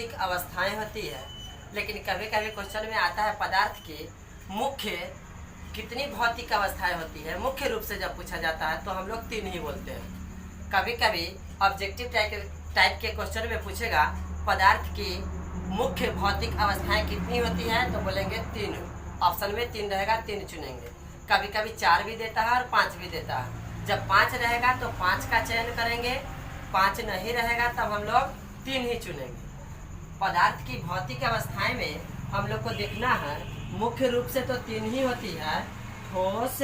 भौतिक अवस्थाएं होती है, लेकिन कभी कभी क्वेश्चन में आता है पदार्थ की मुख्य कितनी भौतिक अवस्थाएं होती है। मुख्य रूप से जब पूछा जाता है तो हम लोग 3 ही बोलते हैं। कभी कभी ऑब्जेक्टिव टाइप के क्वेश्चन में पूछेगा पदार्थ की मुख्य भौतिक अवस्थाएं कितनी होती हैं, तो बोलेंगे 3। ऑप्शन में 3 रहेगा, 3 चुनेंगे। कभी कभी 4 भी देता है और 5 भी देता है। जब 5 रहेगा तो 5 का चयन करेंगे, 5 नहीं रहेगा तब हम लोग 3 ही चुनेंगे। पदार्थ की भौतिक अवस्थाएं में हम लोग को देखना है मुख्य रूप से तो 3 ही होती है, ठोस,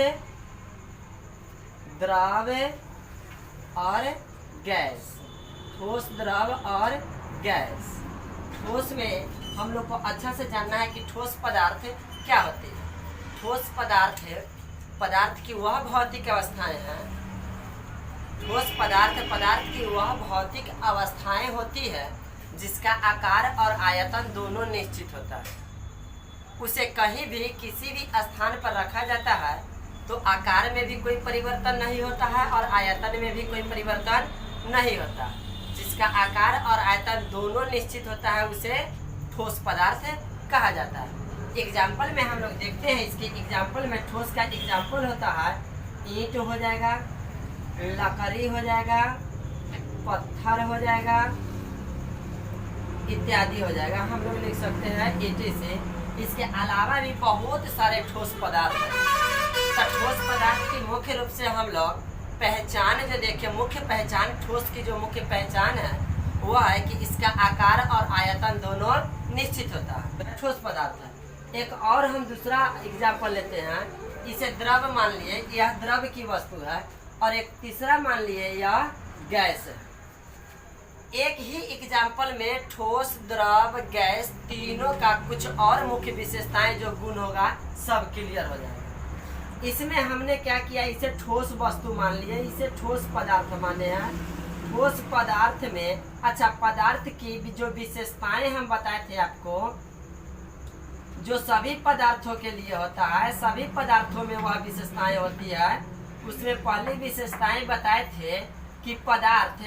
द्रव और गैस। ठोस, द्रव और गैस। ठोस में हम लोग को अच्छा से जानना है कि ठोस पदार्थ क्या होती है। ठोस पदार्थ की वह भौतिक अवस्थाएं हैं। ठोस पदार्थ की वह भौतिक अवस्थाएं होती है जिसका आकार और आयतन दोनों निश्चित होता है। उसे कहीं भी किसी भी स्थान पर रखा जाता है तो आकार में भी कोई परिवर्तन नहीं होता है और आयतन में भी कोई परिवर्तन नहीं होता। जिसका आकार और आयतन दोनों निश्चित होता है उसे ठोस पदार्थ कहा जाता है। एग्जाम्पल में हम लोग देखते हैं, इसके एग्जाम्पल में ठोस का एग्जाम्पल होता है ईंट हो जाएगा, लकड़ी हो जाएगा, पत्थर हो जाएगा इत्यादि हो जाएगा। हम लोग लिख सकते हैं ईंटे से। इसके अलावा भी बहुत सारे ठोस पदार्थ हैं। तो ठोस पदार्थ की मुख्य रूप से हम लोग पहचान जो देखें, मुख्य पहचान ठोस की जो मुख्य पहचान है वह है कि इसका आकार और आयतन दोनों निश्चित होता है। ठोस पदार्थ है। एक और हम दूसरा एग्जाम्पल लेते हैं। इसे द्रव मान लिए, यह द्रव की वस्तु है, और एक तीसरा मान लिए यह गैस है। एक ही एग्जाम्पल में ठोस, द्रव, गैस तीनों का कुछ और मुख्य विशेषताएं जो गुण होगा सब क्लियर हो जाएगा। इसमें हमने क्या किया, इसे ठोस वस्तु मान लिए, इसे ठोस पदार्थ माने हैं। ठोस पदार्थ में अच्छा पदार्थ की जो विशेषताएं हम बताए थे आपको, जो सभी पदार्थों के लिए होता है, सभी पदार्थों में वह विशेषताएं होती है। उसमें पहली विशेषताएं बताए थे कि पदार्थ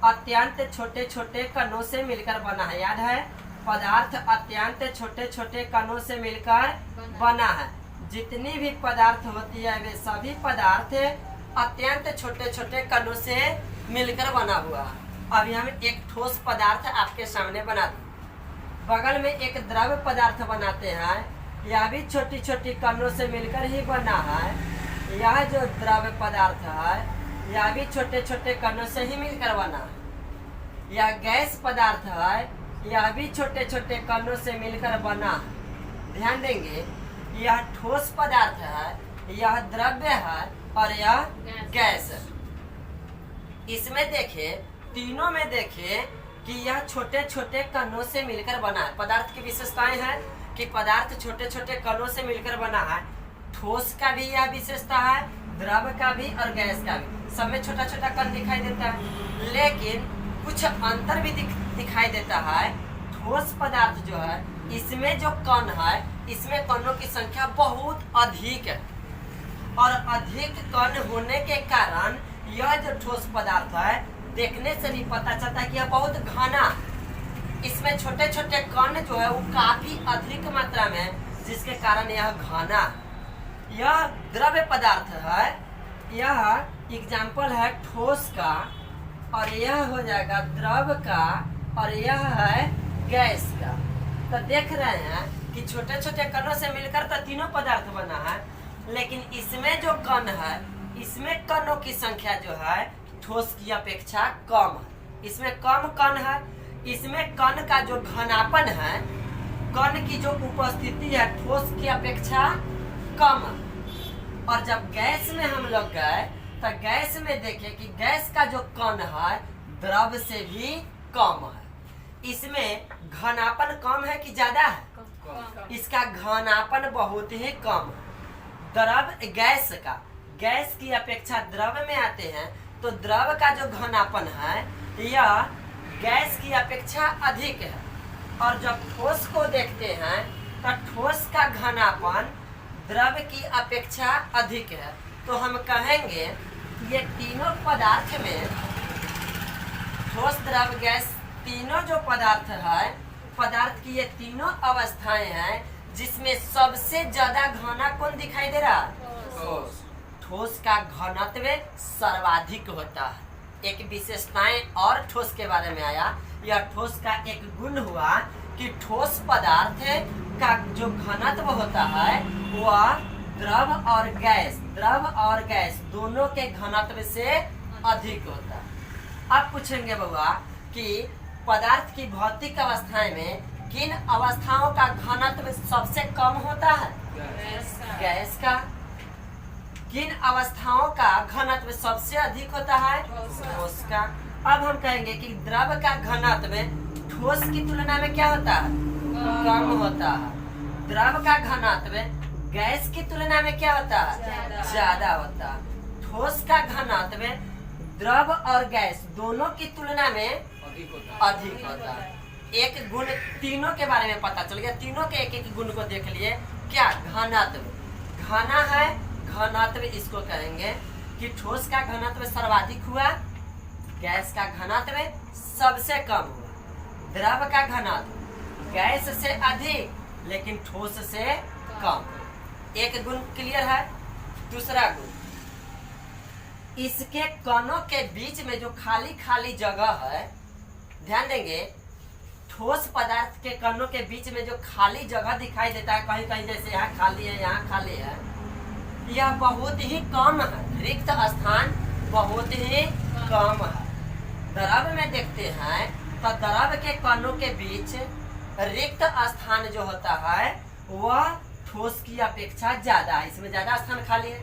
अत्यंत छोटे छोटे कणों से मिलकर बना है। याद है, पदार्थ अत्यंत छोटे छोटे कणों से मिलकर बना है। जितनी भी पदार्थ होती है वे सभी पदार्थ अत्यंत छोटे छोटे कणों से मिलकर बना हुआ है। अभी हम एक ठोस पदार्थ आपके सामने बना दें। बगल में एक द्रव पदार्थ बनाते हैं, यह भी छोटी छोटी कणों से मिलकर ही बना है। यह जो द्रव पदार्थ है यह भी छोटे छोटे कणों से ही मिलकर बना है। यह गैस पदार्थ है, यह भी छोटे छोटे कणों से मिलकर बना है। ध्यान देंगे, यह ठोस पदार्थ है, यह द्रव्य है और यह गैस है। इसमें देखें, तीनों में देखें कि यह छोटे छोटे कणों से मिलकर बना है। पदार्थ की विशेषताएं हैं कि पदार्थ छोटे छोटे कणों से मिलकर बना है। ठोस का भी यह विशेषता है, द्रव का भी और गैस का भी। सब में छोटा छोटा कण दिखाई देता है, लेकिन कुछ अंतर भी दिखाई देता है। ठोस पदार्थ जो है इसमें जो कण है, इसमें कणों की संख्या बहुत अधिक है, और अधिक कण होने के कारण यह जो ठोस पदार्थ है देखने से भी पता चलता है कि यह बहुत घना। इसमें छोटे छोटे कण जो है वो काफी अधिक मात्रा में, जिसके कारण यह घना। यह द्रव्य पदार्थ है, यह एग्जाम्पल है ठोस का, और यह हो जाएगा द्रव का, और यह है गैस का। तो देख रहे हैं कि छोटे छोटे कणों से मिलकर तो तीनों पदार्थ बना है, लेकिन इसमें जो कण है, इसमें कणों की संख्या जो है ठोस की अपेक्षा कम है। इसमें कम कण है। इसमें कण का जो घनापन है, कण की जो उपस्थिति है ठोस की अपेक्षा कम है। और जब गैस में हम लोग गए तो गैस में देखें कि गैस का जो कण है द्रव से भी कम है। इसमें घनापन कम है कि ज्यादा है? इसका घनापन बहुत ही कम है। द्रव गैस की अपेक्षा द्रव में आते हैं तो द्रव का जो घनापन है यह गैस की अपेक्षा अधिक है। और जब ठोस को देखते हैं तो ठोस का घनापन द्रव की अपेक्षा अधिक है। तो हम कहेंगे ये तीनों पदार्थ में, ठोस, द्रव, गैस, तीनों जो पदार्थ है पदार्थ की ये तीनों अवस्थाएं हैं जिसमें सबसे ज्यादा घना कौन दिखाई दे रहा है? ठोस। ठोस का घनत्व सर्वाधिक होता है। एक विशेषताएं और ठोस के बारे में आया। यह ठोस का एक गुण हुआ कि ठोस पदार्थ का जो घनत्व होता है वह द्रव और गैस दोनों के घनत्व से अधिक होता है। अब पूछेंगे बउआ कि पदार्थ की भौतिक अवस्थाएं में किन अवस्थाओं का घनत्व सबसे कम होता है? गैस का। किन अवस्थाओं का घनत्व सबसे अधिक होता है? ठोस का। अब हम कहेंगे कि द्रव का घनत्व ठोस की तुलना में क्या होता है? कम होता है। द्रव का घनत्व गैस की तुलना में क्या होता है? ज्यादा होता है। ठोस का घनत्व द्रव और गैस दोनों की तुलना में अधिक होता है। एक गुण तीनों के बारे में पता चल गया। तीनों के एक एक गुण को देख लिए। क्या? घनत्व। घना है, घनत्व इसको कहेंगे कि ठोस का घनत्व सर्वाधिक हुआ, गैस का घनत्व सबसे कम हुआ। द्रव का घनत्व गैस से अधिक लेकिन ठोस से कम। एक गुण क्लियर है। दूसरा गुण, इसके कणों के बीच में जो खाली खाली जगह है, ध्यान देंगे, ठोस पदार्थ के कणों के बीच में जो खाली जगह दिखाई देता है, कहीं कहीं जैसे यहाँ खाली है, यहाँ खाली है, यह बहुत ही कम है। रिक्त स्थान बहुत ही कम है। द्रव में देखते हैं तो द्रव के कणों के बीच रिक्त स्थान जो होता है वह ठोस की अपेक्षा ज्यादा है, इसमें ज्यादा स्थान खाली है।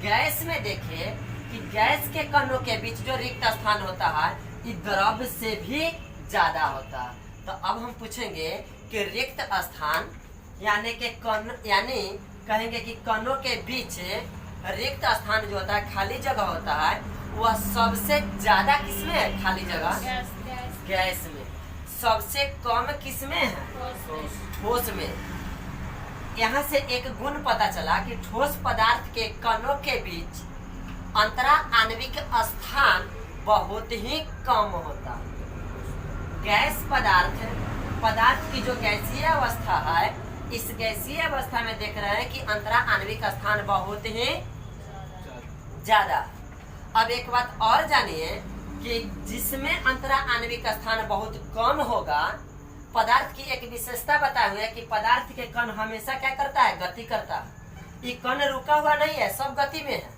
गैस में देखिए कि गैस के कणों के बीच जो रिक्त स्थान होता है ये द्रव से भी ज्यादा होता है। तो अब हम पूछेंगे कि रिक्त स्थान यानी कहेंगे कि कणों के बीच रिक्त स्थान जो होता है, खाली जगह होता है, वह सबसे ज्यादा किसमें है? खाली जगह गैस में। सबसे कम किसमें है? ठोस में। यहाँ से एक गुण पता चला कि ठोस पदार्थ के कणों के बीच अंतरा आणविक स्थान बहुत ही कम होता है। गैस पदार्थ की जो गैसीय अवस्था है, इस गैसीय अवस्था में देख रहे हैं कि अंतरा आणविक स्थान बहुत ही ज्यादा। अब एक बात और जानिए कि जिसमें अंतरा आणविक स्थान बहुत कम होगा, पदार्थ की एक विशेषता बताए हुए है कि पदार्थ के कण हमेशा क्या करता है? गति करता है। ये कण रुका हुआ नहीं है, सब गति में है।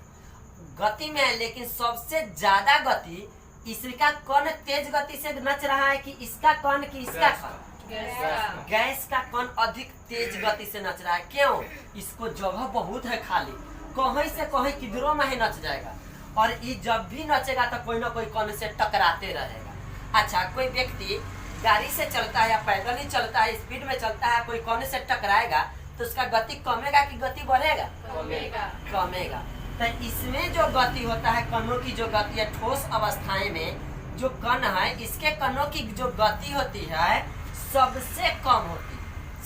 गति में है लेकिन सबसे ज्यादा गति इसका कण तेज गति से नच रहा है कि इसका कण कि इसका कण? गैस का कण अधिक तेज गति से नच रहा है। क्यों? इसको जगह बहुत है खाली, कहीं से कहीं किधरों में ही नच जाएगा, और ये जब भी नचेगा तो कोई ना कोई कण से टकराते रहेगा। अच्छा, कोई व्यक्ति गाड़ी से चलता है या पैदल ही चलता है, स्पीड में चलता है, कोई कण से टकराएगा तो उसका गति कमेगा कि गति बढ़ेगा? कमेगा। तो इसमें जो गति होता है, कणों की जो गति है, ठोस अवस्थाएं में जो कण है, इसके कणों की जो गति होती है सबसे कम होती है।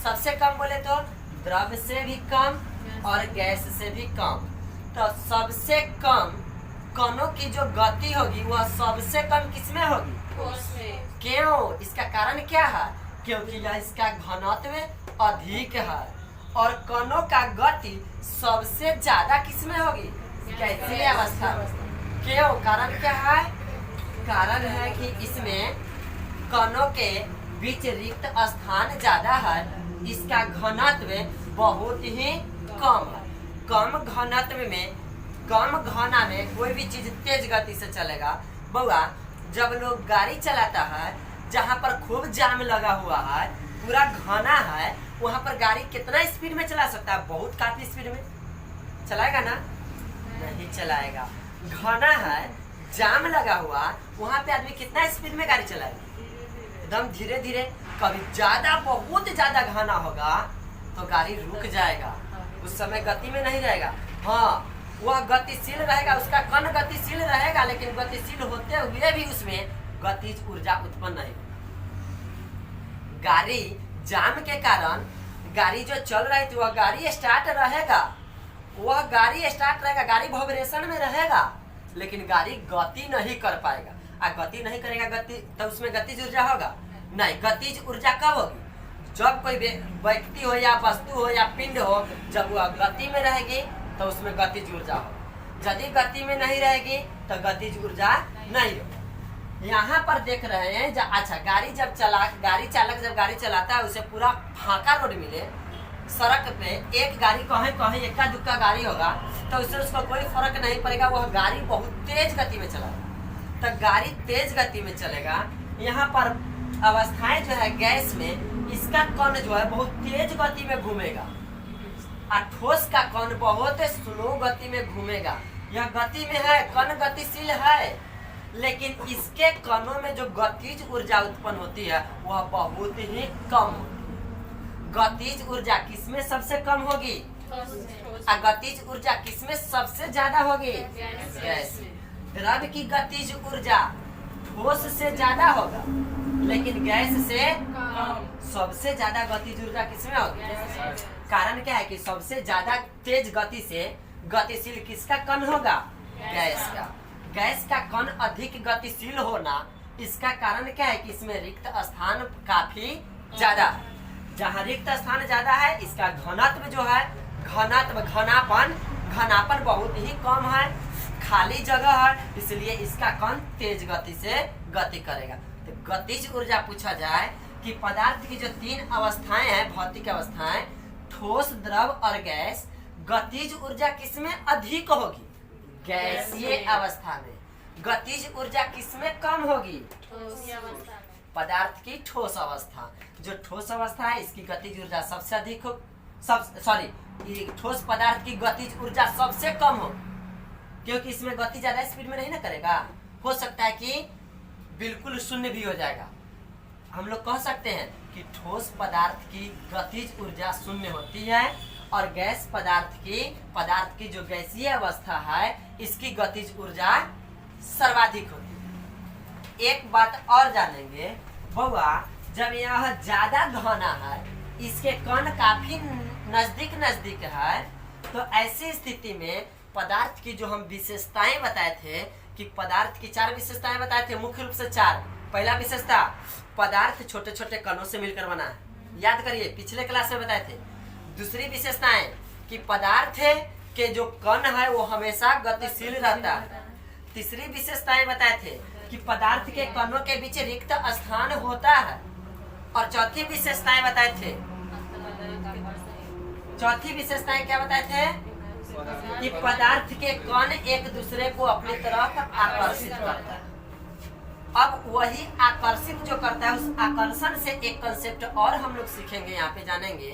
सबसे कम बोले तो द्रव से भी कम और गैस से भी कम। तो सबसे कम कणों की जो गति होगी वह सबसे कम किसमें होगी? ठोस में। क्यों? इसका कारण क्या है? क्योंकि यह इसका घनत्व अधिक है और कणों का गति सबसे ज्यादा किसमें होगी? गैसीय अवस्था। क्यों? कारण क्या है? कारण है कि इसमें कणों के बीच रिक्त स्थान ज्यादा है, इसका घनत्व बहुत ही कम है। कम घना में कोई भी चीज तेज गति से चलेगा। बउआ, जब लोग गाड़ी चलाता है, जहाँ पर खूब जाम लगा हुआ है, पूरा घना है, वहाँ पर गाड़ी कितना स्पीड में चला सकता है? बहुत काफी स्पीड में चलाएगा ना? नहीं चलाएगा। घना है, जाम लगा हुआ, वहाँ पे आदमी कितना स्पीड में गाड़ी चलाएगा? एकदम धीरे धीरे। कभी ज्यादा बहुत ज्यादा घना होगा तो गाड़ी रुक जाएगा, उस समय गति में नहीं रहेगा। हाँ, वह गतिशील रहेगा, उसका कण गतिशील रहेगा, लेकिन गतिशील होते हुए भी उसमें गतिज ऊर्जा उत्पन्न नहीं होगी। गाड़ी जाम के कारण गाड़ी जो चल रही थी वह गाड़ी स्टार्ट रहेगा, गाड़ी वाइब्रेशन में रहेगा, लेकिन गाड़ी गति नहीं कर पाएगा। गति नहीं करेगा, गति तो उसमें गतिज ऊर्जा होगा नहीं, गतिज ऊर्जा कब होगी? जब कोई व्यक्ति हो या वस्तु हो या पिंड हो, जब वह गति में रहेगी तो उसमें गतिज ऊर्जा हो, यदि गति में नहीं रहेगी तो गतिज ऊर्जा नहीं हो। यहाँ पर देख रहे हैं अच्छा, गाड़ी चालक जब गाड़ी चलाता है, उसे पूरा फाका रोड मिले, सड़क पे एक गाड़ी कहीं इक्का दुक्का गाड़ी होगा तो उससे उसको कोई फर्क नहीं पड़ेगा, वह गाड़ी बहुत तेज गति में चलाएगा। तो गाड़ी तेज गति में चलेगा। यहाँ पर अवस्थाएं जो है गैस में, इसका कण जो है बहुत तेज गति में घूमेगा और ठोस का कण बहुत स्लो गति में घूमेगा। यह गति में है, कण गतिशील है, लेकिन इसके कणों में जो गतिज ऊर्जा उत्पन्न होती है वह बहुत ही कम होती है। गतिज ऊर्जा किसमें सबसे कम होगी? और गतिज ऊर्जा किसमें सबसे ज्यादा होगी? गैस में। द्रव की गतिज ऊर्जा ठोस से ज्यादा होगा, लेकिन गैस से सबसे ज्यादा गतिज ऊर्जा किसमें होगी? कारण क्या है कि सबसे ज्यादा तेज गति से गतिशील किसका कण होगा? गैस का। गैस का कण अधिक गतिशील होना, इसका कारण क्या है कि इसमें रिक्त स्थान काफी ज्यादा है। जहाँ रिक्त स्थान ज्यादा है, इसका घनत्व जो है, घनापन बहुत ही कम है, खाली जगह है, इसलिए इसका कण तेज गति से गति करेगा। तो गतिज ऊर्जा पूछा जाए कि पदार्थ की जो 3 अवस्थाएं हैं, भौतिक अवस्थाएं, ठोस, द्रव और गैस, गतिज ऊर्जा किसमें अधिक होगी? गैसीय अवस्था में। गतिज ऊर्जा किसमें कम होगी? पदार्थ की ठोस अवस्था। जो ठोस अवस्था है, इसकी गतिज ऊर्जा सबसे अधिक हो, ठोस पदार्थ की गतिज ऊर्जा सबसे कम हो, क्योंकि इसमें गति ज्यादा स्पीड में नहीं ना करेगा। हो सकता है कि बिल्कुल शून्य भी हो जाएगा। हम लोग कह सकते हैं कि ठोस पदार्थ की गतिज ऊर्जा शून्य होती है और गैस पदार्थ की जो गैसीय अवस्था है, इसकी गतिज ऊर्जा सर्वाधिक होती है। एक बात और जानेंगे बउआ, जब यह ज्यादा घना है, इसके कण काफी नजदीक है, तो ऐसी स्थिति में पदार्थ की जो हम विशेषताएं बताए थे कि पदार्थ की 4 विशेषताएं बताए थे, मुख्य रूप से 4। पहला विशेषता, पदार्थ छोटे छोटे कणों से मिलकर बना है, याद करिए पिछले क्लास में बताए थे। दूसरी विशेषताएं कि पदार्थ के जो कण है वो हमेशा गतिशील रहता है। तीसरी विशेषताएं बताए थे कि पदार्थ के कणों के बीच रिक्त स्थान होता है। और चौथी विशेषताएं बताए थे, चौथी विशेषताएं क्या बताए थे कि पदार्थ के कण एक दूसरे को अपनी तरफ आकर्षित करता है। अब वही आकर्षित जो करता है, उस आकर्षण से एक कंसेप्ट और हम लोग सीखेंगे, यहाँ पे जानेंगे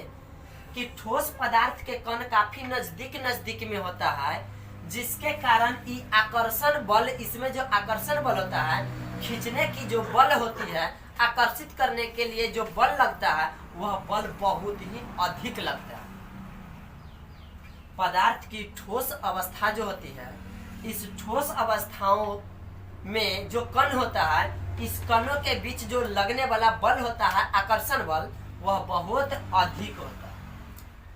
कि ठोस पदार्थ के कण काफी नजदीक में होता है, जिसके कारण ये आकर्षण बल, इसमें जो आकर्षण बल होता है, खींचने की जो बल होती है, आकर्षित करने के लिए जो बल लगता है, वह बल बहुत ही अधिक लगता है। पदार्थ की ठोस अवस्था जो होती है, इस ठोस अवस्थाओं में जो कण होता है, इस कणों के बीच जो लगने वाला बल होता है, आकर्षण बल, वह बहुत अधिक होता है।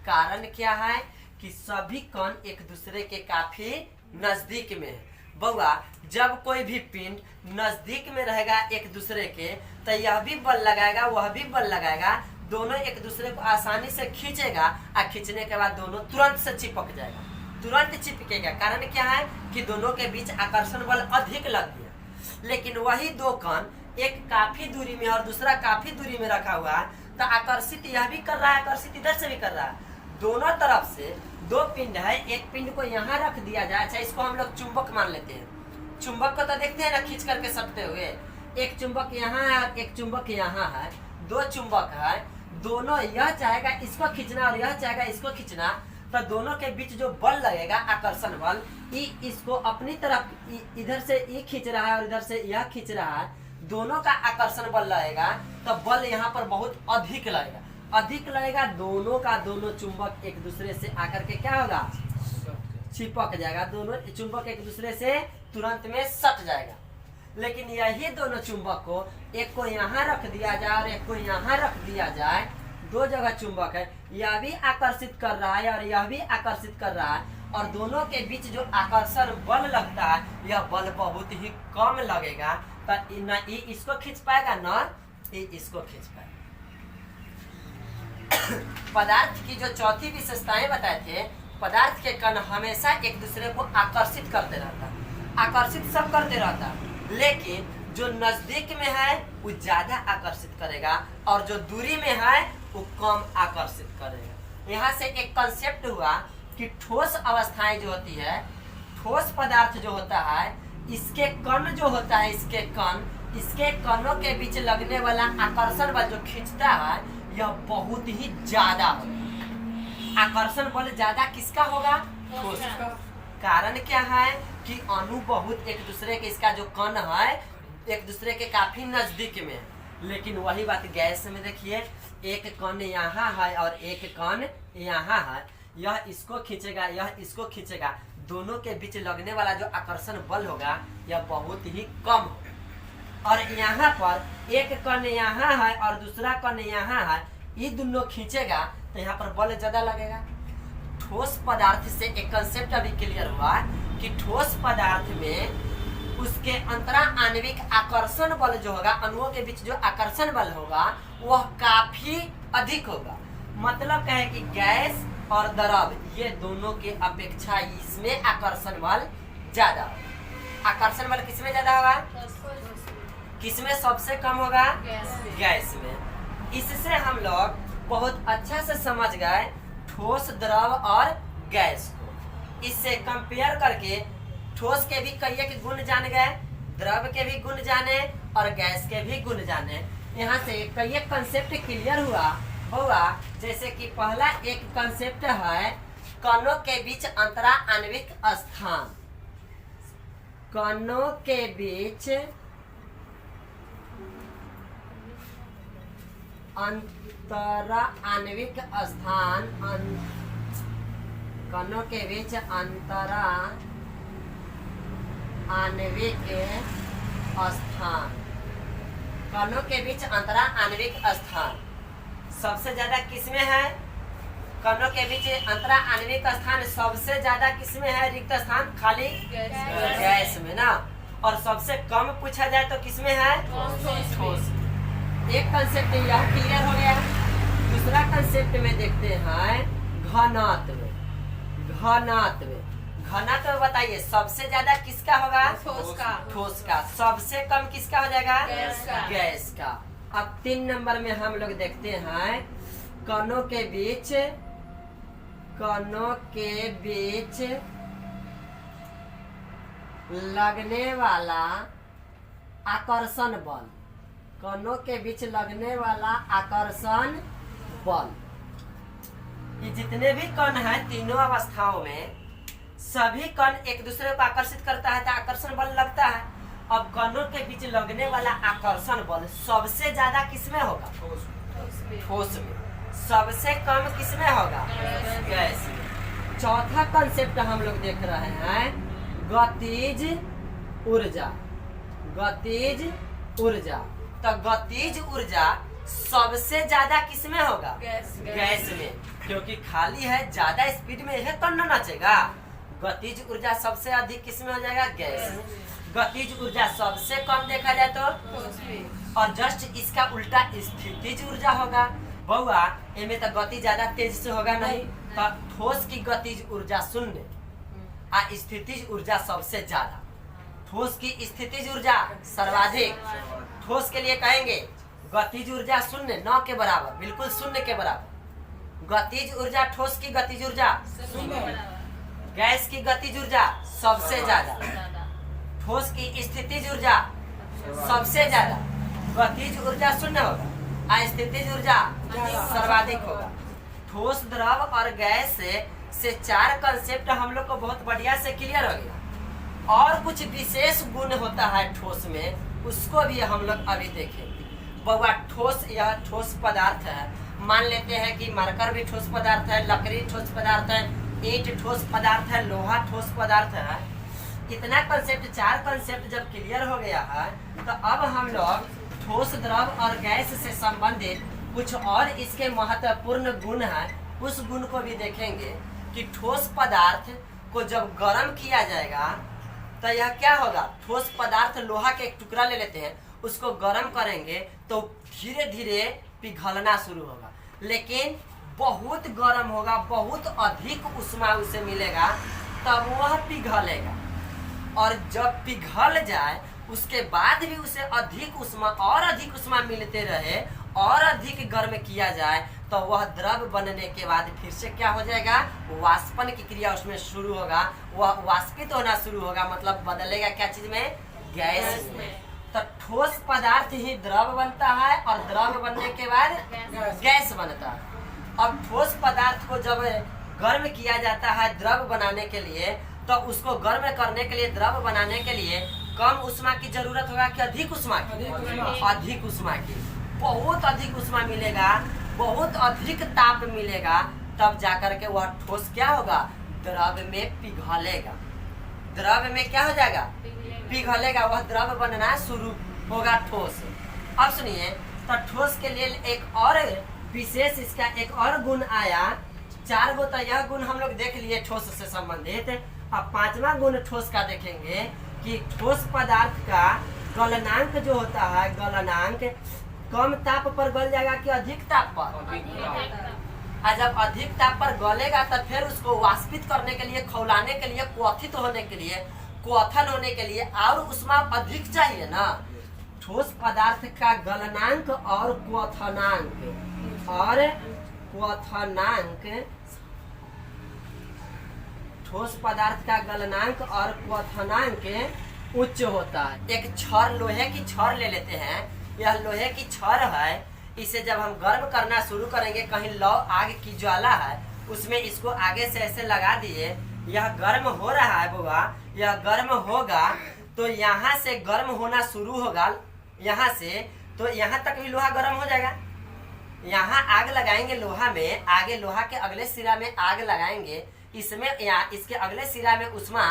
कारण क्या है कि सभी कण एक दूसरे के काफी नजदीक में है। बउआ, जब कोई भी पिंड नजदीक में रहेगा एक दूसरे के, तो यह भी बल लगाएगा, वह भी बल लगाएगा, दोनों एक दूसरे को आसानी से खींचेगा और खींचने के बाद दोनों तुरंत से चिपक जाएगा, तुरंत चिपकेगा। कारण क्या है कि दोनों के बीच आकर्षण बल अधिक लग गया। लेकिन वही दो कण एक काफी दूरी में और दूसरा काफी दूरी में रखा हुआ है, तो आकर्षित यह भी कर रहा है, आकर्षित इधर से भी कर रहा है। दोनों तरफ से दो पिंड है, एक पिंड को यहाँ रख दिया जाए, अच्छा इसको हम लोग चुंबक मान लेते हैं। चुंबक को तो देखते हैं ना खींच करके सटते हुए, एक चुंबक यहाँ है और एक चुंबक यहाँ है, दो चुंबक है, दोनों यह चाहेगा इसको खींचना और यह चाहेगा इसको खींचना, तो दोनों के बीच जो बल लगेगा आकर्षण बल, इसको अपनी तरफ इधर से ये खींच रहा है और इधर से यह खींच रहा है, दोनों का आकर्षण बल लगेगा, तो बल यहाँ पर बहुत अधिक लगेगा, दोनों का दोनों चुंबक एक दूसरे से आकर के क्या होगा, चिपक जाएगा, दोनों चुंबक एक दूसरे से तुरंत में सट जाएगा। लेकिन यही दोनों चुंबक को, एक को यहाँ रख दिया जाए और एक को यहाँ रख दिया जाए, दो जगह चुंबक है, यह भी आकर्षित कर रहा है और यह भी आकर्षित कर रहा है, और दोनों के बीच जो आकर्षण बल लगता है, यह बल बहुत ही कम लगेगा, तो न इसको खींच पाएगा न इसको खींच पाए। पदार्थ की जो चौथी विशेषताएं बताए थे, पदार्थ के कण हमेशा एक दूसरे को आकर्षित करते रहता, आकर्षित सब करते रहता, लेकिन जो नजदीक में है वो ज्यादा आकर्षित करेगा और जो दूरी में है वो कम आकर्षित करेगा। यहाँ से एक कंसेप्ट हुआ कि ठोस अवस्थाएं जो होती है, ठोस पदार्थ जो होता है, इसके कण जो होता है, इसके कणों के बीच लगने वाला आकर्षण बल जो खींचता है यह बहुत ही ज्यादा होगा। आकर्षण बल ज्यादा किसका होगा? ठोस का। कारण क्या है कि अणु बहुत एक दूसरे के, इसका जो कण है एक दूसरे के काफी नजदीक में है, लेकिन वही बात गैस में देखिए, एक कण यहाँ है और एक कण यहाँ है, यह इसको खींचेगा, यह इसको खींचेगा, दोनों के बीच लगने वाला जो आकर्षण बल होगा यह बहुत ही कम होगा। और यहाँ पर एक कण यहाँ है और दूसरा कण यहाँ है, ये दोनों खींचेगा तो यहाँ पर बल ज्यादा लगेगा। ठोस पदार्थ से एक कंसेप्ट अभी क्लियर हुआ कि ठोस पदार्थ में उसके अंतरा आणविक आकर्षण बल जो होगा, अणुओं के बीच जो आकर्षण बल होगा वह काफी अधिक होगा। मतलब क्या है कि गैस और द्रव ये दोनों के अपेक्षा इसमें आकर्षण बल ज्यादा होगा। आकर्षण बल किसमें ज्यादा होगा? किसमें सबसे कम होगा? गैस में। इससे हम लोग बहुत अच्छा से समझ गए ठोस, द्रव और गैस को। इससे कंपेयर करके ठोस के भी कई एक गुण जान गए, द्रव के भी गुण जाने और गैस के भी गुण जाने। यहाँ से कई एक कंसेप्ट क्लियर होगा। जैसे कि पहला एक कंसेप्ट है कणों के बीच अंतरा आणविक स्थान। कणों के बीच अंतरा आणविक स्थान, कणों के बीच अंतरा आणविक स्थान, कणों के बीच अंतरा आणविक स्थान सबसे ज्यादा किसमें है? कणों के बीच अंतरा आणविक स्थान सबसे ज्यादा किसमें है? रिक्त स्थान खाली गैस में ना। और सबसे कम पूछा जाए तो किसमें है? ठोस। एक कंसेप्ट यह क्लियर हो गया। दूसरा कंसेप्ट में देखते हैं घनत्व। घनत्व बताइए, सबसे ज्यादा किसका होगा? ठोस का। सबसे कम किसका हो जाएगा? गैस का। अब 3 नंबर में हम लोग देखते हैं कणों के बीच लगने वाला आकर्षण बल। कणों के बीच लगने वाला आकर्षण बल। ये जितने भी कण हैं तीनों अवस्थाओं में, सभी कण एक दूसरे को आकर्षित करता है तो आकर्षण बल लगता है। अब कणों के बीच लगने वाला आकर्षण बल सबसे ज्यादा किसमें होगा? ठोस में। सबसे कम किसमें होगा? गैस में। चौथा कंसेप्ट हम लोग देख रहे हैं गतिज ऊर्जा। तो गतिज ऊर्जा सबसे ज्यादा किसमें होगा? गैस में, क्योंकि खाली है, ज्यादा स्पीड में यह कण नाचेगा। गतिज ऊर्जा सबसे अधिक किसमें हो जाएगा? गैस में। गतिज ऊर्जा सबसे कम देखा जाए तो, और जस्ट इसका उल्टा स्थितिज ऊर्जा होगा। बउआ इनमें तो गति ज्यादा तेज से होगा नहीं, तो ठोस की गतिज ऊर्जा 0 और स्थितिज ऊर्जा सबसे ज्यादा। ठोस की स्थितिज ऊर्जा सर्वाधिक। ठोस के लिए कहेंगे गतिज ऊर्जा 0, 9 के बराबर, बिल्कुल 0 के बराबर। गतिज ऊर्जा, ठोस की गतिज ऊर्जा 0, गैस की गतिज ऊर्जा सबसे ज्यादा, ठोस की स्थितिज ऊर्जा सबसे ज्यादा। गतिज ऊर्जा 0 होगा और स्थितिज ऊर्जा सर्वाधिक होगा। ठोस, द्रव और गैस से 4 कंसेप्ट हम लोग को बहुत बढ़िया से क्लियर हो गया। और कुछ विशेष गुण होता है ठोस में, उसको भी हम लोग अभी देखेंगे। बउआ ठोस, यह ठोस पदार्थ है। मान लेते हैं कि मार्कर भी ठोस पदार्थ है, लकड़ी ठोस पदार्थ है, ईंट ठोस पदार्थ है, लोहा ठोस पदार्थ है। इतना कंसेप्ट, 4 कंसेप्ट जब क्लियर हो गया है तो अब हम लोग ठोस, द्रव और गैस से संबंधित कुछ और इसके महत्वपूर्ण गुण हैं, उस गुण को भी देखेंगे कि ठोस पदार्थ को जब गर्म किया जाएगा तो यह क्या होगा। ठोस पदार्थ, लोहा के एक टुकड़ा ले लेते हैं, उसको गर्म करेंगे तो धीरे धीरे पिघलना शुरू होगा। लेकिन बहुत गर्म होगा, बहुत अधिक उष्मा उसे मिलेगा, तब वह पिघलेगा। और जब पिघल जाए उसके बाद भी उसे अधिक उष्मा और अधिक उष्मा मिलते रहे और अधिक गर्म किया जाए तो वह द्रव बनने के बाद फिर से क्या हो जाएगा, वाष्पन की क्रिया उसमें शुरू होगा, वह वाष्पित होना शुरू होगा, मतलब बदलेगा क्या चीज में, गैस में। तो ठोस पदार्थ ही द्रव बनता है और द्रव बनने के बाद गैस बनता है। अब ठोस पदार्थ को जब गर्म किया जाता है द्रव बनाने के लिए, तो उसको गर्म करने के लिए, द्रव बनाने के लिए कम उष्मा की जरूरत होगा कि अधिक उष्मा की? अधिक उष्मा की। बहुत अधिक उष्मा मिलेगा, बहुत अधिक ताप मिलेगा, तब जाकर के वह ठोस क्या होगा, द्रव में पिघलेगा। द्रव में क्या हो जाएगा, पिघलेगा, वह द्रव बनना शुरू होगा ठोस। अब सुनिए, तो ठोस के लिए एक और विशेष इसका एक और गुण आया। 4 गो तो यह गुण हम लोग देख लिए ठोस से संबंधित। अब 5वां गुण ठोस का देखेंगे कि ठोस पदार्थ का गलनांक जो होता है, गलनांक कम ताप पर गल जाएगा कि अधिक ताप पर? और जब अधिक ताप पर गलेगा तो फिर उसको वाष्पित करने के लिए, खौलाने के लिए, क्वथित होने के लिए, क्वथन होने के लिए और उष्मा अधिक चाहिए ना। ठोस पदार्थ का गलनांक और क्वथनांक ठोस पदार्थ का गलनांक और क्वथनांक उच्च होता है। एक छड़, लोहे की छड़ ले लेते हैं, यह लोहे की छड़ है, इसे जब हम गर्म करना शुरू करेंगे, कहीं लौ आग की ज्वाला है उसमें इसको आगे से ऐसे लगा दिए, यह गर्म हो रहा है बुआ, यह गर्म होगा तो यहाँ से गर्म होना शुरू होगा, यहाँ से तो यहाँ तक भी लोहा गर्म हो जाएगा। यहाँ आग लगाएंगे लोहा में, आगे लोहा के अगले सिरा में आग लगाएंगे, इसमें इसके अगले सिरा में उष्मा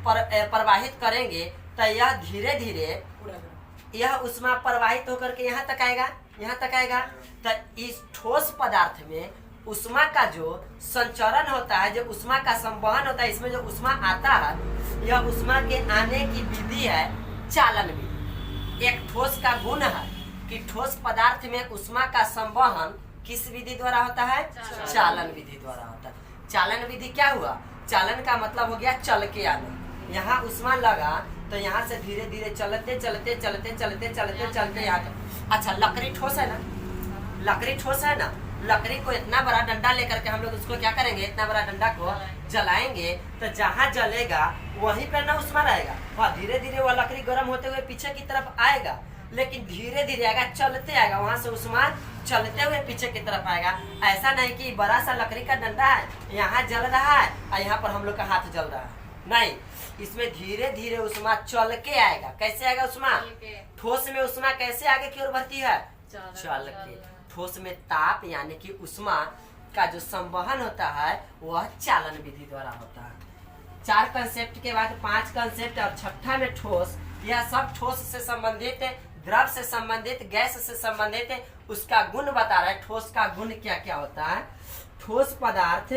प्रवाहित करेंगे तो यह धीरे धीरे यह उष्मा प्रवाहित होकर के यहाँ तक आएगा, यहाँ तक आएगा। तो इस ठोस पदार्थ में उष्मा का जो संचरण होता है, जो उष्मा का संवहन होता है, इसमें जो उष्मा आता है, यह उष्मा के आने की विधि है चालन विधि। एक ठोस का गुण है कि ठोस पदार्थ में उष्मा का संवहन किस विधि द्वारा होता है, चालन विधि द्वारा होता है। चालन विधि क्या हुआ, चालन का मतलब हो गया चल के आना। यहाँ उष्मा लगा तो यहाँ से धीरे धीरे चलते चलते चलते चलते चलते चलते यहाँ तक। अच्छा, लकड़ी ठोस है ना, लकड़ी ठोस है ना, लकड़ी को इतना बड़ा डंडा लेकर के हम लोग उसको क्या करेंगे, इतना बड़ा डंडा को जलाएंगे तो जहाँ जलेगा वहीं पर ना उष्मा रहेगा। वहाँ धीरे धीरे वह लकड़ी गर्म होते हुए पीछे की तरफ आएगा, लेकिन धीरे धीरे आएगा, चलते आएगा, वहां से उष्मा चलते हुए पीछे की तरफ आएगा। ऐसा नहीं कि बड़ा सा लकड़ी का डंडा है, यहाँ जल रहा है और यहाँ पर हम लोग का हाथ जल रहा है, नहीं, इसमें धीरे धीरे उष्मा चल के आएगा। कैसे आएगा उष्मा, ठोस में उष्मा कैसे आगे की ओर बढ़ती है, चल के। ठोस में ताप यानी कि उष्मा का जो संवहन होता है वह चालन विधि द्वारा होता है। 4 कंसेप्ट के बाद 5 कंसेप्ट और छठा में ठोस। यह सब ठोस से संबंधित, द्रव से संबंधित, गैस से संबंधित उसका गुण बता रहा है। ठोस का गुण क्या क्या होता है। ठोस पदार्थ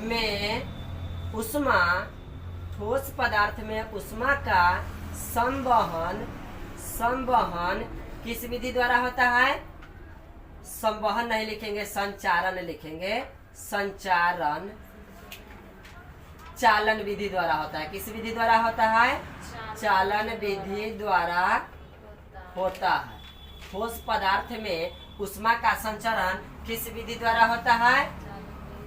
में उष्मा, ठोस पदार्थ में उष्मा का संवहन किस विधि द्वारा होता है, संवहन नहीं लिखेंगे, संचारण लिखेंगे, संचारण चालन विधि द्वारा होता है। किस विधि द्वारा होता है, चालन विधि द्वारा होता है। ठोस पदार्थ में उष्मा का संचरण किस विधि द्वारा होता है,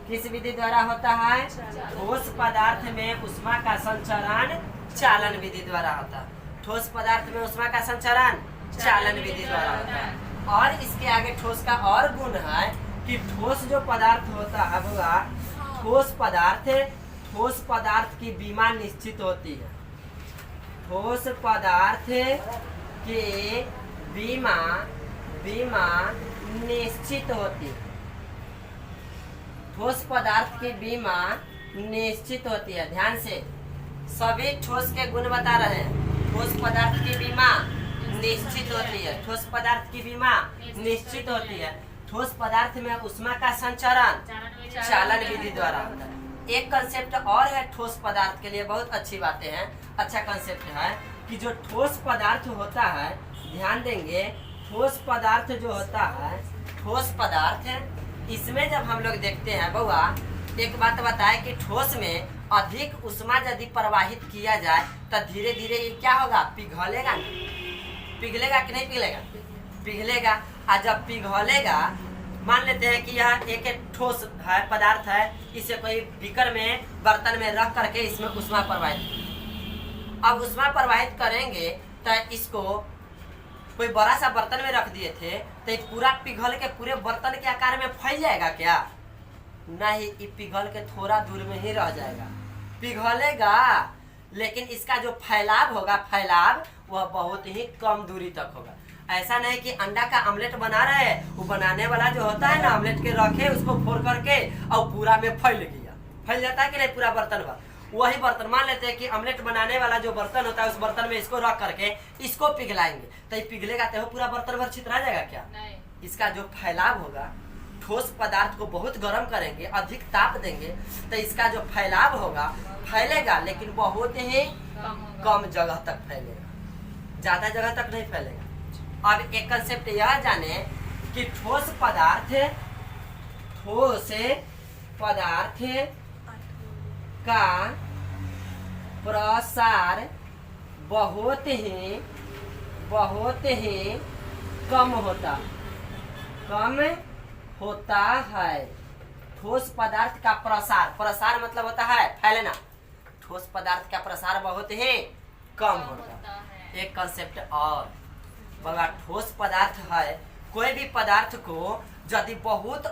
किस विधि द्वारा होता है, ठोस पदार्थ में उष्मा का संचरण चालन विधि द्वारा होता है। ठोस पदार्थ में उष्मा का संचरण चालन विधि द्वारा होता है। और इसके आगे ठोस का और गुण है कि ठोस जो पदार्थ होता है बुआ, ठोस पदार्थ की बीमा निश्चित होती है। ठोस पदार्थ की बीमा निश्चित होती है। ठोस पदार्थ की बीमा निश्चित होती है। ध्यान से, सभी ठोस के गुण बता रहे हैं। ठोस पदार्थ की बीमा निश्चित होती है। ठोस पदार्थ की बीमा निश्चित होती है। ठोस पदार्थ में उष्मा का संचरण चालन विधि द्वारा होता है। एक कंसेप्ट और है ठोस पदार्थ के लिए, बहुत अच्छी बातें हैं, अच्छा कंसेप्ट है कि जो ठोस पदार्थ होता है, ध्यान देंगे, ठोस पदार्थ जो होता है, ठोस पदार्थ है, इसमें जब हम लोग देखते हैं बउआ, एक बात बताए कि ठोस में अधिक उष्मा यदि प्रवाहित किया जाए तो धीरे धीरे ये क्या होगा, पिघलेगा, पिघलेगा कि नहीं पिघलेगा, पिघलेगा। और जब पिघलेगा, मान लेते हैं कि यह एक ठोस है, पदार्थ है, इसे कोई बीकर में, बर्तन में रख करके इसमें उष्मा प्रवाहित, अब उष्मा प्रवाहित करेंगे तो इसको कोई बड़ा सा बर्तन में रख दिए थे तो पूरा पिघल के पूरे बर्तन के आकार में फैल जाएगा क्या? नहीं, ये पिघल के थोड़ा दूर में ही रह जाएगा, पिघलेगा लेकिन इसका जो फैलाव होगा, फैलाव वह बहुत ही कम दूरी तक होगा। ऐसा नहीं कि अंडा का ऑमलेट बना रहे हैं, वो बनाने वाला जो होता है ना, ऑमलेट के रखे उसको फोड़ करके और पूरा में फैल गया, फैल जाता है कि नहीं पूरा बर्तन भर। वही बर्तन मान लेते हैं कि ऑमलेट बनाने वाला जो बर्तन होता है, उस बर्तन में इसको रख करके इसको पिघलाएंगे तो ये पिघलेगा तो पूरा बर्तन भर छितरा जाएगा क्या? नहीं। इसका जो फैलाव होगा, ठोस पदार्थ को बहुत गर्म करेंगे, अधिक ताप देंगे तो इसका जो फैलाव होगा, फैलेगा लेकिन बहुत ही कम जगह तक फैलेगा, ज्यादा जगह तक नहीं फैलेगा। अब एक कंसेप्ट यह जाने कि ठोस पदार्थ का प्रसार बहुत ही कम होता है। ठोस पदार्थ का प्रसार मतलब होता है फैलना, ठोस पदार्थ का प्रसार बहुत ही कम होता है। एक कंसेप्ट और बड़ा, ठोस पदार्थ है, कोई भी पदार्थ को यदि बहुत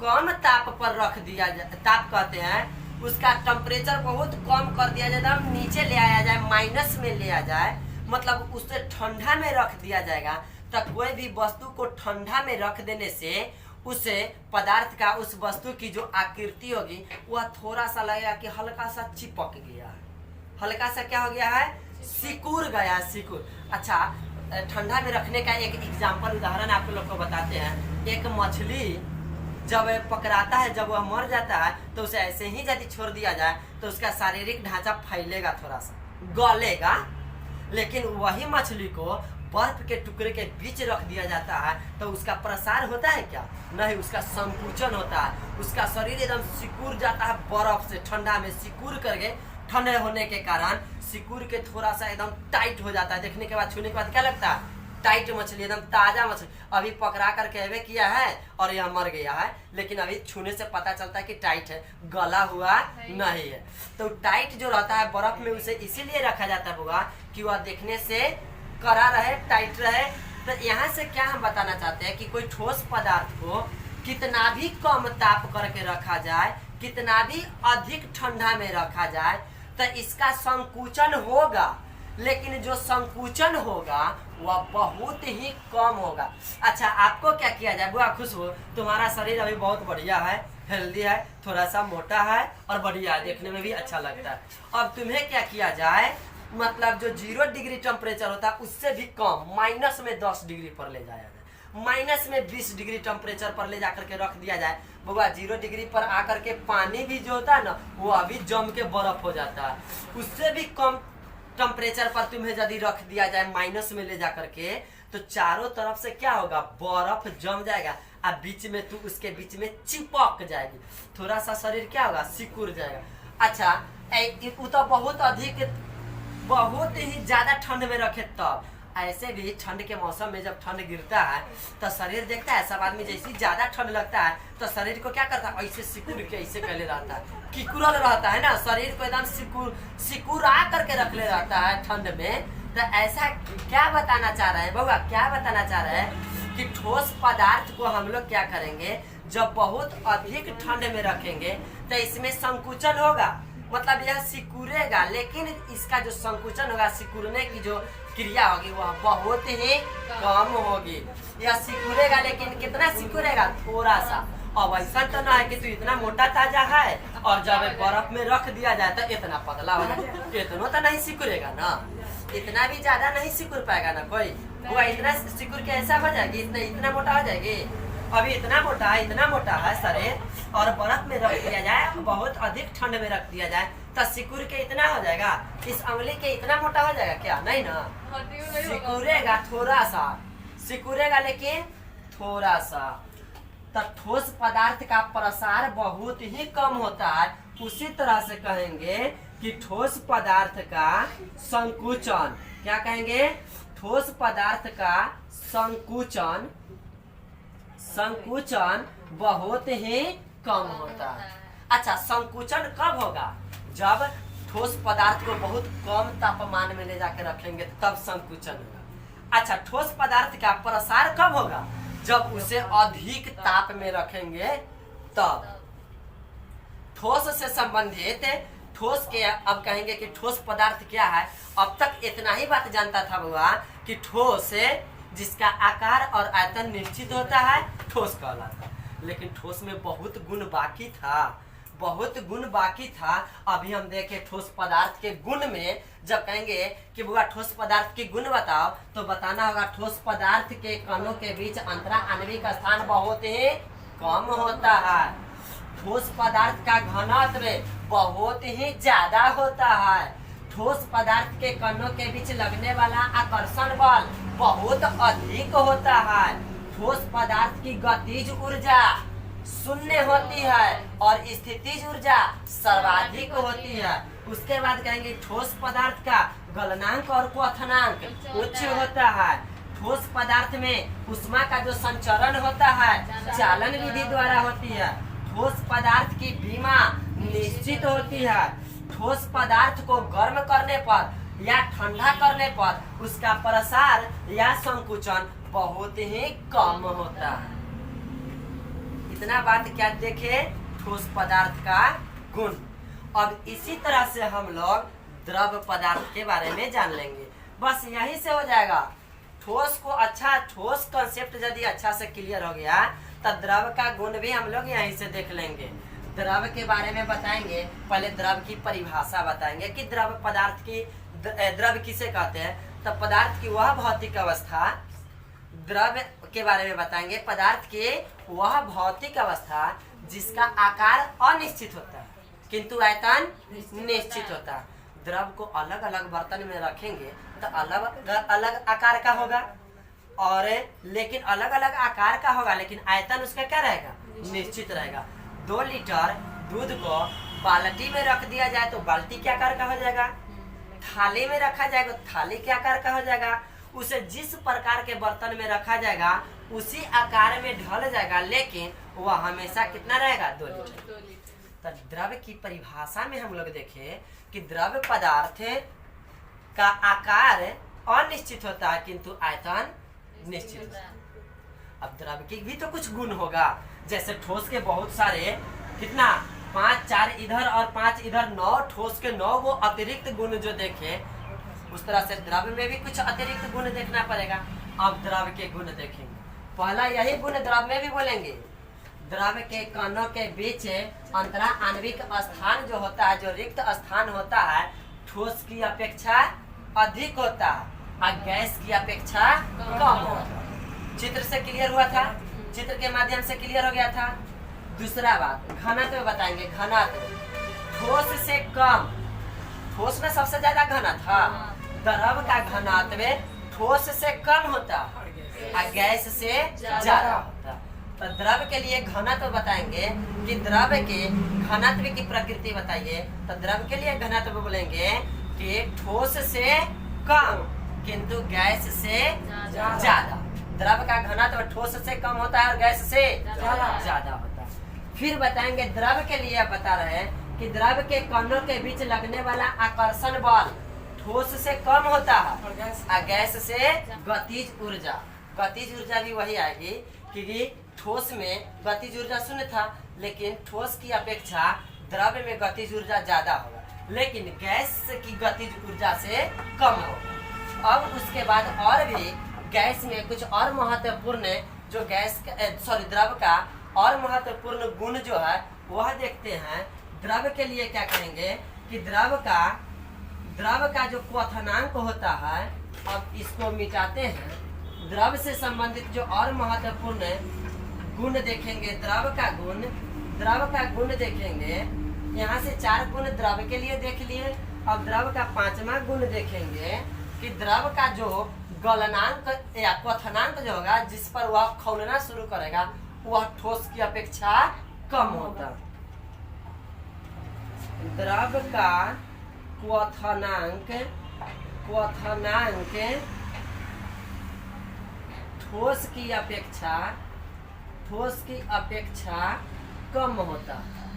कम ताप पर रख दिया जाए, ताप कहते हैं, उसका टेम्परेचर बहुत कम कर दिया जाए, एकदम नीचे ले आया जाए, माइनस में ले आ जाए, मतलब उससे ठंडा में रख दिया जाएगा, तो कोई भी वस्तु को ठंडा में रख देने से उसे पदार्थ का, उस वस्तु की जो आकृति होगी वह थोड़ा सा लगेगा कि हल्का सा चिपक गया है, हल्का सा क्या हो गया है, सिकुड़ गया, सिकुड़। अच्छा, ठंडा में रखने का एक एग्जाम्पल, उदाहरण आप लोग को बताते हैं। एक मछली जब पकड़ाता है, जब वह मर जाता है तो उसे ऐसे ही यदि छोड़ दिया जाए तो उसका शारीरिक ढांचा फैलेगा, थोड़ा सा गलेगा, लेकिन वही मछली को बर्फ के टुकड़े के बीच रख दिया जाता है तो उसका प्रसार होता है क्या? नहीं, उसका संकुचन होता है, उसका शरीर एकदम सिकुड़ जाता है, बर्फ से ठंडा में सिकुड़ करके, ठंडे होने के कारण सिकुड़ के थोड़ा सा एकदम टाइट हो जाता है। देखने के बाद, छूने के बाद क्या लगता है? टाइट मछली, एकदम ताजा मछली, अभी पकड़ा करके एवे किया है और यह मर गया है, लेकिन अभी छूने से पता चलता है कि टाइट है, गला हुआ नहीं है। तो टाइट जो रहता है बर्फ में, उसे इसीलिए रखा जाता है होगा कि वह देखने से कड़ा रहे, टाइट रहे। तो यहाँ से क्या हम बताना चाहते हैं कि कोई ठोस पदार्थ को कितना भी कम ताप करके रखा जाए, कितना भी अधिक ठंडा में रखा जाए तो इसका संकुचन होगा, लेकिन जो संकुचन होगा वह बहुत ही कम होगा। अच्छा, आपको क्या किया जाए बुआ, खुश हो, तुम्हारा शरीर अभी बहुत बढ़िया है, हेल्दी है, थोड़ा सा मोटा है और बढ़िया है, देखने में भी अच्छा लगता है। अब तुम्हें क्या किया जाए, मतलब जो 0 डिग्री टेम्परेचर होता है उससे भी कम, माइनस में 10 डिग्री पर ले जाया जाए, माइनस में 20 डिग्री टेम्परेचर पर ले जाकर के रख दिया जाए। बउआ 0 डिग्री पर आकर के पानी भी जो होता है ना, वो अभी जम के बर्फ हो जाता है। उससे भी कम टेम्परेचर पर तुम्हें यदि रख दिया जाए, माइनस में ले जाकर के, तो चारों तरफ से क्या होगा, बर्फ जम जाएगा और बीच में तू उसके बीच में चिपक जाएगी, थोड़ा सा शरीर क्या होगा, सिकुड़ जाएगा। अच्छा, वो तो बहुत ही ज्यादा ठंड में रखे तब, ऐसे भी ठंड के मौसम में जब ठंड गिरता है तो शरीर देखता है, सब आदमी जैसे ज्यादा ठंड लगता है तो शरीर को क्या करता है, ऐसे सिकुड़ के ऐसे कहले रहता है, किकुरल रहता है ना, शरीर को एकदम सिकुड़ा करके रख ले रहता है ठंड में। तो ऐसा क्या बताना चाह रहे हैं बउआ, क्या बताना चाह रहे हैं कि ठोस पदार्थ को हम लोग क्या करेंगे, जब बहुत अधिक ठंड में रखेंगे तो इसमें संकुचन होगा, मतलब यह सिकुड़ेगा, लेकिन इसका जो संकुचन होगा, सिकुड़ने की जो क्रिया होगी वह बहुत ही कम होगी। यह सिकुड़ेगा, लेकिन कितना सिकुड़ेगा, थोड़ा सा। अब ऐसा तो ना है कि तू इतना मोटा ताजा है और जब बर्फ में रख दिया जाए तो इतना पतला हो जाए, इतना तो नहीं सिकुड़ेगा ना, इतना भी ज्यादा नहीं सिकुड़ पाएगा ना कोई, वो इतना सिकुड़ के ऐसा हो जाएगी, इतना मोटा हो जाएगी, अभी इतना मोटा है शरीर और बर्फ में रख दिया जाए, बहुत अधिक ठंड में रख दिया जाए तो सिकुड़ के इतना हो जाएगा, इस अंगुली के इतना मोटा हो जाएगा क्या? नहीं ना, सिकुड़ेगा थोड़ा सा, सिकुड़ेगा लेकिन थोड़ा सा। तो ठोस पदार्थ का प्रसार बहुत ही कम होता है। उसी तरह से कहेंगे कि ठोस पदार्थ का संकुचन, क्या कहेंगे? ठोस पदार्थ का संकुचन बहुत ही कम होता है। अच्छा, संकुचन कब होगा? जब ठोस पदार्थ को बहुत कम तापमान में ले जाकर रखेंगे तब संकुचन होगा। अच्छा, ठोस पदार्थ का प्रसार कब होगा? जब उसे अधिक ताप में रखेंगे तब। ठोस से संबंधित ठोस के अब कहेंगे कि ठोस पदार्थ क्या है। अब तक इतना ही बात जानता था बुआ कि ठोस जिसका आकार और आयतन निश्चित होता है ठोस कहलाता है। लेकिन ठोस में बहुत गुण बाकी था। अभी हम देखें ठोस पदार्थ के गुण में, जब कहेंगे कि बुआ ठोस पदार्थ के गुण बताओ तो बताना होगा ठोस पदार्थ के कणों के बीच अंतरा आणविक स्थान बहुत ही कम होता है। ठोस पदार्थ का घनत्व बहुत ही ज्यादा होता है। ठोस पदार्थ के कणों के बीच लगने वाला आकर्षण बल बहुत अधिक होता है। ठोस पदार्थ की गतिज ऊर्जा शून्य होती है और स्थितिज ऊर्जा सर्वाधिक होती है। उसके बाद कहेंगे ठोस पदार्थ का गलनांक और क्वथनांक उच्च होता है। ठोस पदार्थ में ऊष्मा का जो संचरण होता है चालन विधि द्वारा होती है। ठोस पदार्थ की बीमा निश्चित होती है। ठोस पदार्थ को गर्म करने पर या ठंडा करने पर उसका प्रसार या संकुचन बहुत ही कम होता है। इतना बात क्या देखे? ठोस पदार्थ का गुण। अब इसी तरह से हम लोग द्रव पदार्थ के बारे में जान लेंगे। बस यही से हो जाएगा। ठोस कंसेप्ट यदि अच्छा से क्लियर हो गया तब द्रव का गुण भी हम लोग यहीं से देख लेंगे। द्रव के बारे में बताएंगे। पहले द्रव की परिभाषा बताएंगे कि द्रव किसे कहते हैं। तब पदार्थ की वह भौतिक अवस्था, द्रव के बारे में बताएंगे। पदार्थ की वह भौतिक अवस्था जिसका आकार अनिश्चित होता है किंतु आयतन निश्चित होता है। द्रव को अलग अलग बर्तन में रखेंगे तो अलग अलग आकार का होगा, और लेकिन अलग अलग आकार का होगा लेकिन आयतन उसका क्या रहेगा? निश्चित रहेगा। 2 लीटर दूध को बाल्टी में रख दिया जाए तो बाल्टी क्या आकार का हो जाएगा? थाली में रखा जाएगा तो थाली क्या आकार का हो जाएगा? उसे जिस प्रकार के बर्तन में रखा जाएगा उसी आकार में ढल जाएगा, लेकिन वह हमेशा कितना रहेगा? 2 लीटर। तो द्रव की परिभाषा में हम लोग देखें कि द्रव पदार्थ का आकार अनिश्चित होता है किंतु आयतन निश्चित होता है। अब द्रव की भी तो कुछ गुण होगा। जैसे ठोस के बहुत सारे कितना 5 4 इधर और 5 इधर 9 ठोस के 9 वो अतिरिक्त गुण जो देखे, उस तरह से द्रव में भी कुछ अतिरिक्त गुण देखना पड़ेगा। अब द्रव के गुण देखेंगे। पहला यही गुण द्रव में भी बोलेंगे। द्रव के कणों के बीच अंतरा आणविक स्थान जो होता है, जो रिक्त स्थान होता है, ठोस की अपेक्षा अधिक होता है और गैस की अपेक्षा कम होता है। चित्र से क्लियर हुआ था? चित्र के माध्यम से क्लियर हो गया था। दूसरा बात घनत्व बताएंगे। घनत्व ठोस से कम, ठोस में सबसे ज्यादा घनत्व है। द्रव का घनत्व ठोस से कम होता है और गैस से ज्यादा होता है। तो द्रव के लिए घनत्व बताएंगे कि द्रव के घनत्व की प्रकृति बताइए। तो द्रव के लिए घनत्व बोलेंगे कि ठोस से कम किंतु गैस से ज्यादा। द्रव का घनत्व ठोस से कम होता है और गैस से ज्यादा होता है। फिर बताएंगे द्रव के लिए बता रहे हैं कि द्रव के कणों के बीच लगने वाला आकर्षण बल ठोस से कम होता है और गैस से गतिज ऊर्जा। गतिज ऊर्जा भी वही आएगी क्योंकि ठोस में गतिज ऊर्जा शून्य था, लेकिन ठोस की अपेक्षा द्रव में गतिज ऊर्जा ज्यादा होगा, लेकिन गैस की गतिज ऊर्जा से कम होगा। अब उसके बाद और भी गैस में कुछ और महत्वपूर्ण जो द्रव का और महत्वपूर्ण गुण जो है वह देखते हैं। द्रव के लिए क्या कहेंगे कि द्रव का जो क्वथनांक होता है, अब इसको मिटाते हैं। द्रव से संबंधित जो और महत्वपूर्ण गुण देखेंगे, द्रव का गुण, द्रव का गुण देखेंगे। यहाँ से 4 गुण द्रव के लिए देख लिए। अब द्रव का 5वां गुण देखेंगे कि द्रव का जो गलनांक या क्वथनांक जो होगा, जिस पर वह खौलना शुरू करेगा, वह ठोस की अपेक्षा कम होता। द्रव का क्वथनांक ठोस की अपेक्षा कम होता है।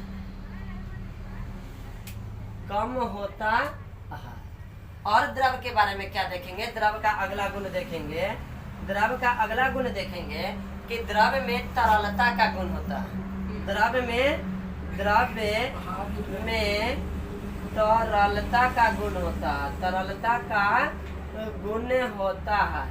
और द्रव के बारे में क्या देखेंगे? द्रव का अगला गुण देखेंगे। द्रव का अगला गुण देखेंगे कि द्रव में तरलता का गुण होता है। द्रव में तरलता का गुण होता है। तरलता का गुण होता है।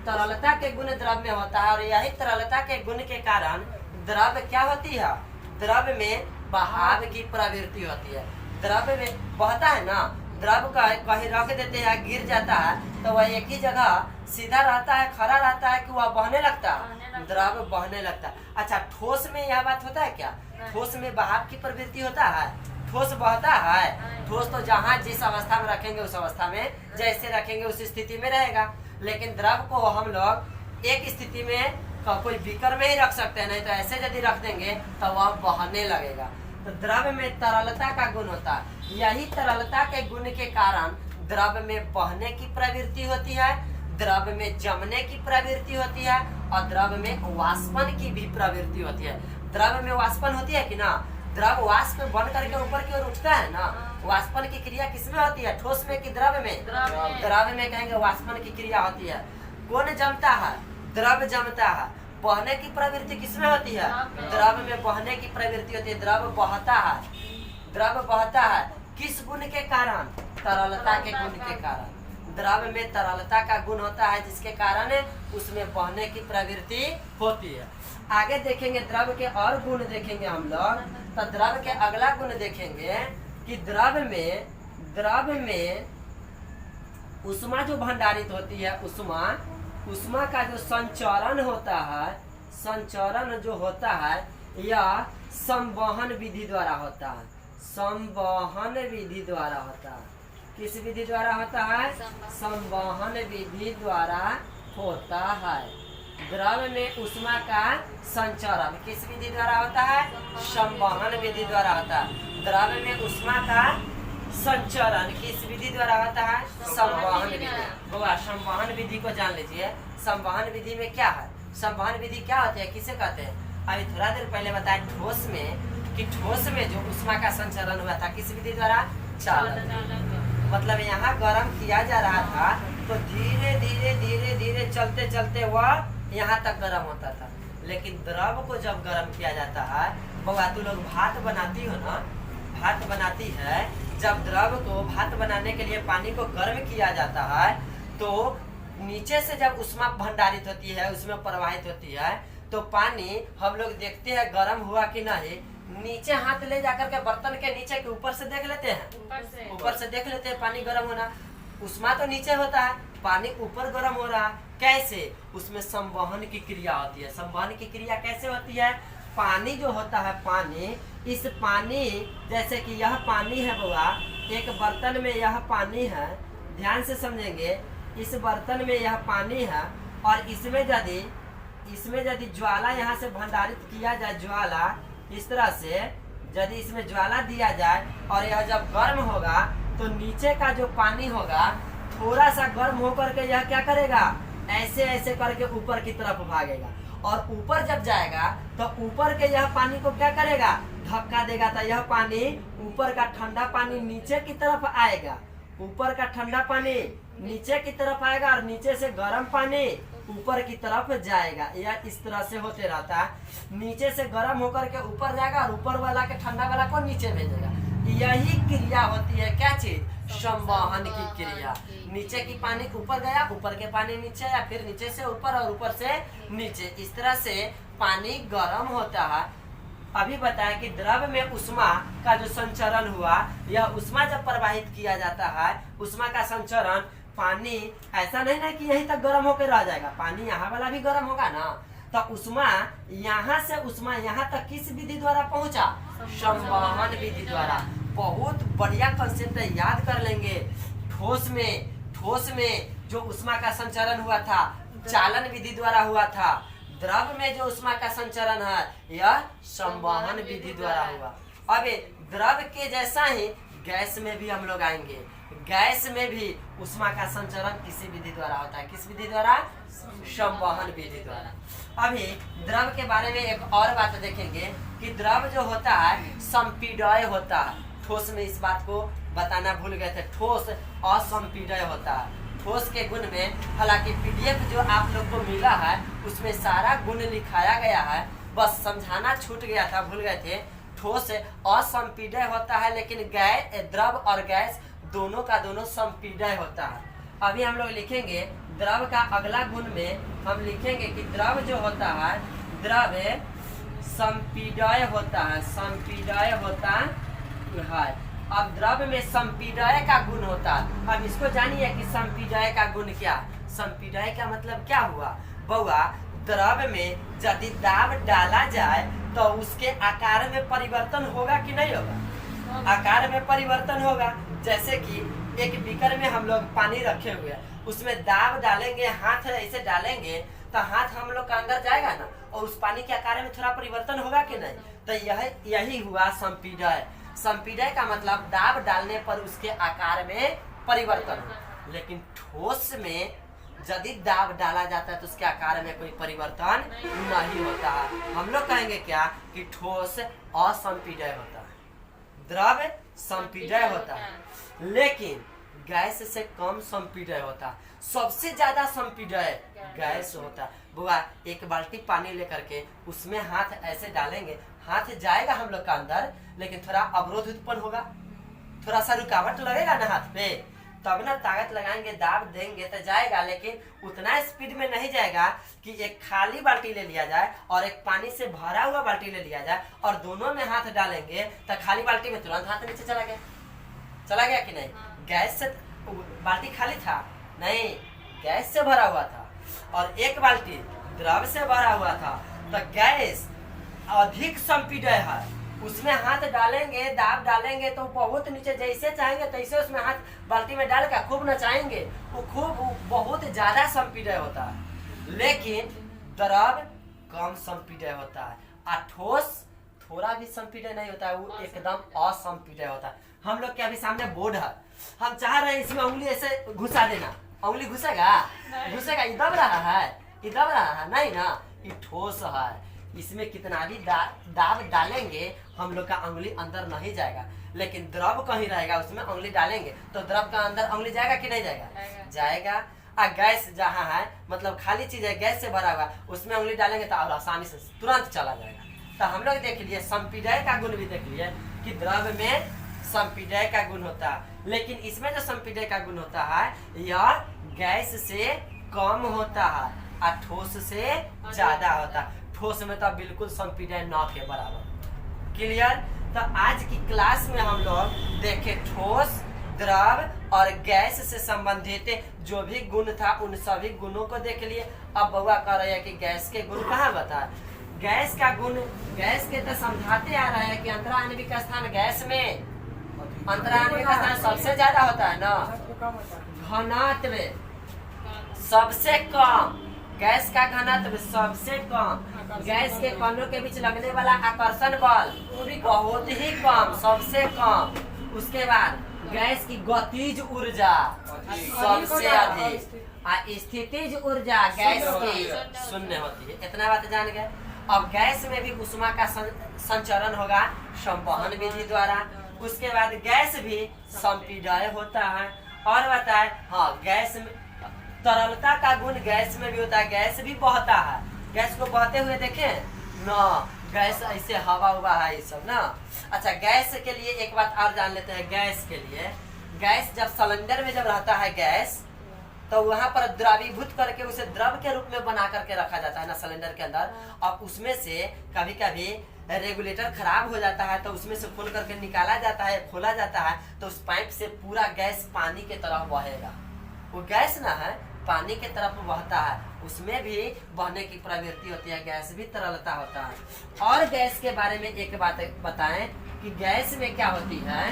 तरलता के गुण द्रव में होता है और यही तरलता के गुण के कारण द्रव क्या होती है? द्रव में बहाव की प्रवृत्ति होती है। द्रव में बहता है ना, द्रव का कहीं रख देते हैं, गिर जाता है तो वह एक ही जगह सीधा रहता है, खड़ा रहता है कि वह बहने लगता है, द्रव बहने लगता है। अच्छा, ठोस में यह बात होता है क्या? ठोस में बहाव की प्रवृत्ति होता है? ठोस बहता है? ठोस तो जहाँ जिस अवस्था में रखेंगे उस अवस्था में, जैसे रखेंगे उस स्थिति में रहेगा। लेकिन द्रव को हम लोग एक स्थिति में कोई बीकर में ही रख सकते हैं, नहीं तो ऐसे यदि रख देंगे तो वह बहने लगेगा। तो द्रव में तरलता का गुण होता है। यही तरलता के गुण के कारण द्रव में बहने की प्रवृत्ति होती है, द्रव में जमने की प्रवृत्ति होती है और द्रव में वाष्पन की भी प्रवृत्ति होती है। द्रव में वाष्पन होती है कि ना? द्रव वाष्प बन करके ऊपर की ओर उठता है ना। वाष्पन की क्रिया किसमें होती है? ठोस में कि द्रव में? द्रव में कहेंगे वाष्पन की क्रिया होती है। कौन जमता है? द्रव जमता है। बहने की प्रवृत्ति किसमें होती है? द्रव में बहने की प्रवृत्ति होती है। द्रव बहता है। द्रव बहता है किस गुण के कारण? तरलता के गुण के कारण। द्रव में तरलता का गुण होता है जिसके कारण उसमें बहने की प्रवृत्ति होती है। आगे देखेंगे द्रव के और गुण देखेंगे हम लोग। तो द्रव के अगला गुण देखेंगे कि द्रव में उष्मा जो भंडारित होती है, उष्मा का जो संचरण होता है, संचरण जो होता है यह संवहन विधि द्वारा होता है। संवहन विधि द्वारा होता है। किस विधि द्वारा होता है? संवहन विधि द्वारा होता है। द्रव में उष्मा का संचरण किस विधि द्वारा होता है? संवहन विधि द्वारा होता है। द्रव में उष्मा का संचरण किस विधि द्वारा होता है? संवहन विधि। होगा, संवहन विधि को जान लीजिए। संवहन विधि में क्या है? संवहन विधि क्या होती है, किसे कहते हैं? अभी थोड़ा देर पहले बताया ठोस में कि ठोस में जो उष्मा का संचरण हुआ था किस विधि द्वारा? चालन। मतलब यहाँ गर्म किया जा रहा था तो धीरे धीरे धीरे धीरे चलते चलते वह यहाँ तक गर्म होता था। लेकिन द्रव को जब गर्म किया जाता है, बउआ तू लोग भात बनाती हो ना, भात बनाती है, जब द्रव को भात बनाने के लिए पानी को गर्म किया जाता है तो नीचे से जब उष्मा भंडारित होती है, उसमें प्रवाहित होती है, तो पानी हम लोग देखते हैं गर्म हुआ कि नहीं। नीचे हाथ ले जाकर के बर्तन के नीचे के ऊपर से देख लेते हैं, ऊपर से देख लेते हैं पानी गर्म होना। उष्मा तो नीचे होता है, पानी ऊपर गर्म हो रहा। कैसे? उसमें संवहन की क्रिया होती है। संवहन की क्रिया कैसे होती है? पानी जो होता है, पानी, इस पानी जैसे कि यह पानी है बुआ, एक बर्तन में यह पानी है, ध्यान से समझेंगे। इस बर्तन में यह पानी है और इसमें यदि ज्वाला यहाँ से भंडारित किया जाए, ज्वाला इस तरह से यदि इसमें ज्वाला दिया जाए और यह जब गर्म होगा तो नीचे का जो पानी होगा थोड़ा सा गर्म होकर के यह क्या करेगा? ऐसे ऐसे करके ऊपर की तरफ भागेगा और ऊपर जब जाएगा तो ऊपर के यह पानी को क्या करेगा? धक्का देगा। तो यह पानी, ऊपर का ठंडा पानी नीचे की तरफ आएगा, ऊपर का ठंडा पानी नीचे की तरफ आएगा और नीचे से गर्म पानी ऊपर की तरफ जाएगा। यह इस तरह से होते रहता है। नीचे से गर्म होकर के ऊपर जाएगा और ऊपर वाला के ठंडा वाला को नीचे भेजेगा। यही क्रिया होती है, क्या चीज? संवहन की क्रिया। नीचे की पानी ऊपर गया, ऊपर के पानी नीचे, या फिर नीचे से ऊपर और ऊपर से नीचे, इस तरह से पानी गर्म होता है। अभी बताया कि द्रव में उष्मा का जो संचरण हुआ, यह उष्मा जब प्रवाहित किया जाता है, उष्मा का संचरण, पानी ऐसा नहीं ना कि यहीं तक गर्म होकर रह जाएगा, पानी यहाँ वाला भी गर्म होगा ना। तो उष्मा यहाँ से उष्मा यहाँ तक किस विधि द्वारा पहुंचा? संवहन विधि द्वारा। बहुत बढ़िया कंसेप्ट है, याद कर लेंगे। ठोस में जो उष्मा का संचरण हुआ था चालन विधि द्वारा हुआ था। द्रव में जो उष्मा का संचरण है यह संवहन विधि द्वारा हुआ। अब द्रव के जैसा ही गैस में भी हम लोग आएंगे। गैस में भी उष्मा का संचरण किसी विधि द्वारा होता है। किस विधि द्वारा? संवहन विधि द्वारा। अभी द्रव के बारे में एक और बात देखेंगे कि द्रव जो होता है संपीडय होता है। ठोस में इस बात को बताना भूल गए थे, ठोस असंपीडय होता है। ठोस के गुण में हालांकि पीडीएफ जो आप लोग को मिला है उसमें सारा गुण लिखाया गया है, बस समझाना छूट गया था, भूल गए थे। ठोस असंपीडय होता है, लेकिन द्रव और गैस दोनों का दोनों संपीडय होता है। अभी हम लोग लिखेंगे द्रव का अगला गुण में हम लिखेंगे कि द्रव जो होता है द्रव संपीडय होता है, संपीडय होता है। अब द्रव में संपीडय का गुण होता है। अब इसको जानिए कि संपीडय का गुण क्या? संपीडय का मतलब क्या हुआ बउआ? द्रव में यदि दाब डाला जाए तो उसके आकार में परिवर्तन होगा कि नहीं होगा? आकार में परिवर्तन होगा। जैसे कि एक बीकर में हम लोग पानी रखे हुए हैं, उसमें दाब डालेंगे, हाथ ऐसे डालेंगे तो हाथ हम लोग का अंदर जाएगा ना, और उस पानी के आकार में थोड़ा परिवर्तन होगा कि नहीं? तो यही हुआ संपीडय। संपीडय का मतलब दाब डालने पर उसके आकार में परिवर्तन हो। लेकिन ठोस में यदि दाब डाला जाता है तो उसके आकार में कोई परिवर्तन नहीं होता है। हम लोग कहेंगे क्या कि ठोस असंपीडय होता है, द्रव संपीडय होता है, लेकिन गैस से कम संपीडय होता है। सबसे ज्यादा संपीडय गैस होता है। बुआ एक बाल्टी पानी लेकर के उसमें हाथ ऐसे डालेंगे, हाथ जाएगा हम लोग का अंदर, लेकिन थोड़ा अवरोध उत्पन्न होगा, थोड़ा सा रुकावट लगेगा ना हाथ पे, तब ना ताकत लगाएंगे, दाब देंगे तो जाएगा, लेकिन उतना स्पीड में नहीं जाएगा कि एक खाली बाल्टी ले लिया जाए और एक पानी से भरा हुआ बाल्टी ले लिया जाए और दोनों में हाथ डालेंगे तो खाली बाल्टी में तुरंत हाथ नीचे चला गया कि नहीं? गैस से बाल्टी खाली था नहीं, गैस से भरा हुआ था, और एक बाल्टी द्रव से भरा हुआ था। तो गैस अधिक संपीडय है, उसमें हाथ डालेंगे, दाब डालेंगे तो बहुत नीचे, जैसे चाहेंगे तैसे उसमें हाथ बाल्टी में डाल कर खूब नचाएंगे, वो खूब बहुत ज्यादा संपीडय होता है। लेकिन द्रव कम संपीडय होता है, और ठोस थोड़ा भी संपीडय नहीं होता है, वो एकदम असंपीडय होता है। हम लोग के अभी सामने बोर्ड है, हम चाह रहे हैं इसमें उंगली ऐसे घुसा देना, उंगली घुसेगा? ये दब रहा है नहीं ना, ये ठोस है। इसमें कितना भी दाब डालेंगे हम लोग का उंगली अंदर नहीं जाएगा, लेकिन द्रव कहीं रहेगा, उसमें उंगली डालेंगे तो द्रव का अंदर उंगली जाएगा कि नहीं जाएगा? गैस जहाँ है मतलब खाली चीज है, गैस से भरा हुआ, उसमें उंगली डालेंगे तो और आसानी से तुरंत चला जाएगा। तो हम लोग देख लिए संपीडय का गुण भी देख लिए कि द्रव में संपीडय का गुण होता है, लेकिन इसमें जो संपीडय का गुण होता है यह गैस से कम होता है और ठोस से ज्यादा होता है। ठोस में तो बिल्कुल संपीडय न के बराबर। क्लियर? तो आज की क्लास में हम लोग देखे ठोस, द्रव और गैस से संबंधित जो भी गुण था उन सभी गुणों को देख लिए। अब बउआ कह रहे हैं कि गैस के गुण कहाँ बता? गैस का गुण, गैस के तो समझाते आ रहे हैं कि अंतराण्विक स्थान गैस में, अंतराण्विक स्थान सबसे ज्यादा होता है ना, घनत्व सबसे कम, गैस का घनत्व सबसे कम, गैस के कणों के बीच लगने वाला आकर्षण बल बहुत ही कम, सबसे कम। उसके बाद गैस की गतिज ऊर्जा सबसे अधिक, स्थितिज ऊर्जा गैस की शून्य होती है। इतना बात जान गए। अब गैस में भी उष्मा का संचरण होगा संवहन विधि द्वारा। उसके बाद गैस भी संपीडय होता है। और बताए, हाँ, गैस में तरलता का गुण गैस में भी होता है, गैस भी बहता है। गैस को बहते हुए देखें ना, गैस ऐसे हवा हुआ है ये सब ना। अच्छा, गैस के लिए एक बात और जान लेते हैं। गैस के लिए, गैस जब सिलेंडर में जब रहता है गैस, तो वहां पर द्रवीभूत करके उसे द्रव के रूप में बना करके रखा जाता है ना सिलेंडर के अंदर। और उसमें से कभी कभी रेगुलेटर खराब हो जाता है तो उसमें से खोल करके निकाला जाता है, खोला जाता है, तो उस पाइप से पूरा गैस पानी के तरह बहेगा। वो गैस ना है, पानी के तरफ बहता है उसमें भी बहने की प्रवृत्ति होती है, गैस भी तरलता होता है। और गैस के बारे में एक बात बताएं कि गैस में क्या होती है।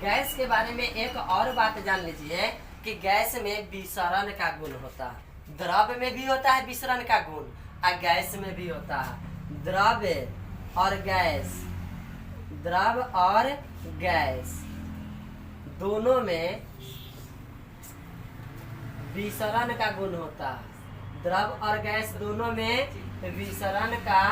गैस के बारे में एक और बात जान लीजिए कि गैस में विसरण का गुण होता है। द्रव में भी होता है विसरण का गुण और गैस में भी होता है। द्रव और गैस, द्रव और गैस दोनों में विसरण का गुण होता है। द्रव और गैस दोनों में विसरण का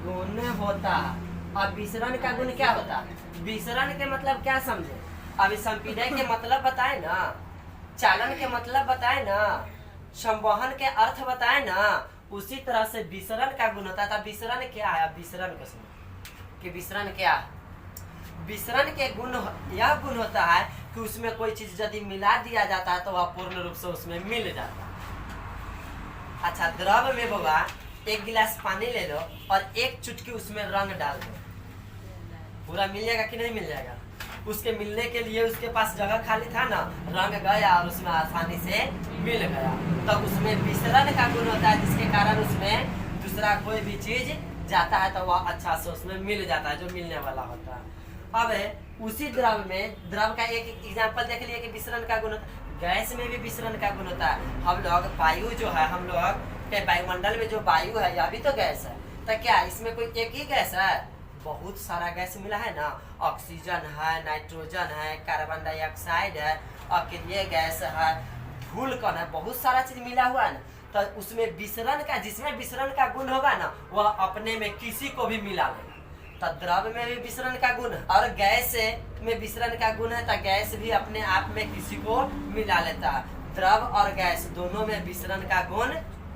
गुण होता है। अब विसरण का गुण क्या होता है? विसरण के मतलब क्या समझे? अभी संपीड़य के मतलब बताए ना, चालन के मतलब बताए ना, संवहन के अर्थ बताए ना, उसी तरह से विसरण का गुण होता है। विसरण क्या है? विसरण को समझो कि विसरण क्या है। विसरण के गुण यह गुण होता है कि उसमें कोई चीज यदि मिला दिया जाता है तो वह पूर्ण रूप से उसमें मिल जाता है। अच्छा, द्रव में बाबा एक गिलास पानी ले लो और एक चुटकी उसमें रंग डाल दो, पूरा मिल जाएगा कि नहीं मिल जाएगा? उसके मिलने के लिए उसके पास जगह खाली था ना, रंग गया और उसमें आसानी से मिल गया। तो उसमें विसरण का गुण होता है जिसके कारण उसमें दूसरा कोई भी चीज जाता है तो वह अच्छा से उसमें मिल जाता है, जो मिलने वाला होता है। अब उसी द्रव में, द्रव का एक एग्जाम्पल देख लिए कि विसरण का गुण। गैस में भी विसरण का गुण होता है। हम लोग वायु जो है, हम लोग के वायुमंडल में जो वायु है यह भी तो गैस है। तो क्या इसमें कोई एक ही गैस है? बहुत सारा गैस मिला है ना, ऑक्सीजन है, नाइट्रोजन है, कार्बन डाइऑक्साइड है, अक्रिय गैस है, धूलकण है, बहुत सारा चीज मिला हुआ है ना। तो उसमें विसरण का, जिसमें विसरण का गुण होगा ना वह अपने में किसी को भी मिला लेगा। तो द्रव में भी विसरण का गुण है और गैस में विसरण का गुण है, तो गैस भी अपने आप में किसी को मिला लेता है। द्रव और गैस दोनों में विसरण का गुण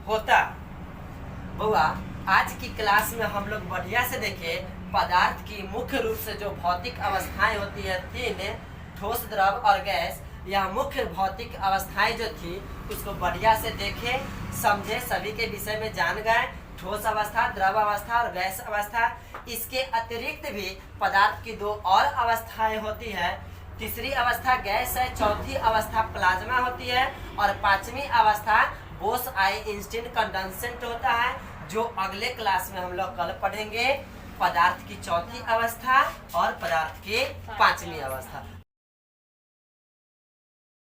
होता है। बउआ, आज की क्लास में हम लोग बढ़िया से देखे पदार्थ की मुख्य रूप से जो भौतिक अवस्थाएं होती है तीन, ठोस, द्रव और गैस। यह मुख्य भौतिक अवस्थाएं जो थी उसको बढ़िया से देखे, समझे, सभी के विषय में जान गए। ठोस अवस्था, द्रव अवस्था और गैस अवस्था। इसके अतिरिक्त भी पदार्थ की दो और अवस्थाएं होती है। तीसरी अवस्था गैस है, चौथी अवस्था प्लाज्मा होती है और पांचवी अवस्था बोस आइंस्टीन कंडेंसेंट होता है, जो अगले क्लास में हम लोग कल पढ़ेंगे। पदार्थ की चौथी अवस्था और पदार्थ की पांचवी अवस्था।